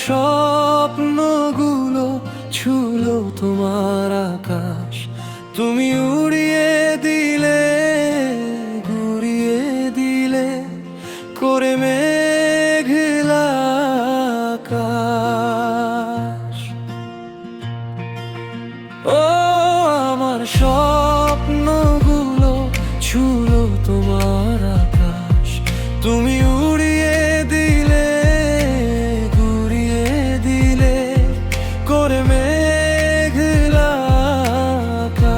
স্বপ্নগুলো ছুলো তোমার আকাশ, তুমি উড়িয়ে দিলে, ঘুরিয়ে দিলে করে মেঘলা আকাশ। ও আমার স্বপ্নগুলো ছুলো তোমার আকাশ, তুমি উড়িয়ে দিলে, ঘুরিয়ে দিলে করে মেঘলা আকাশ।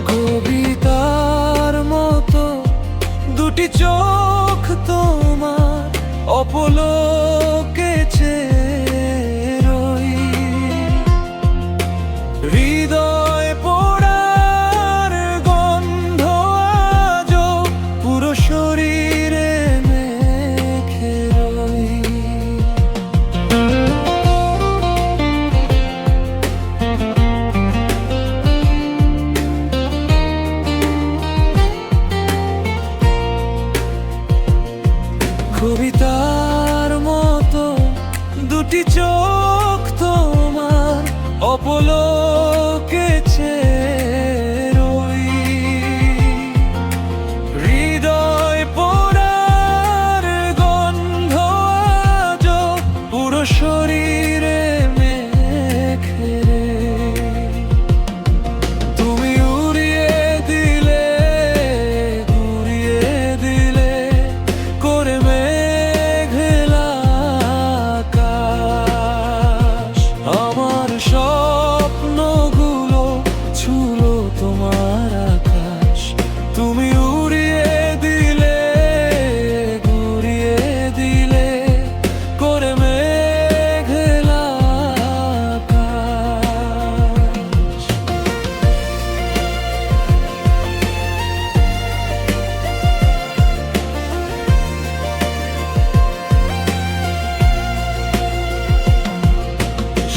কবিতার মতো দুটি চোখ তোমার অপলকে চেয়ে রই, হৃদয় পোড়ার গন্ধ আজো পুরো শরীরে মেখে রই। কবিতার মতো দুটি চোখ তোমার অপলকে চেয়ে রই, হৃদয় পোড়ার গন্ধ আজো পুরো শরীরে মেখে রে। তুমি উড়িয়ে দিলে, ঘুরিয়ে দিলে করে মেঘলা আকাশ। আমার স্বপ্নগুলো ছুলো তোমার আকাশ, তুমি উড়িয়ে দিলে, ঘুরিয়ে দিলে করে মেঘলা আকাশ।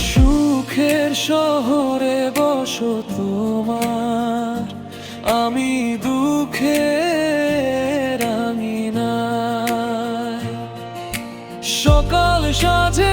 সুখের শহরে বসো তোমার, আমি দুঃখের আঙিনায়। সকাল সাজে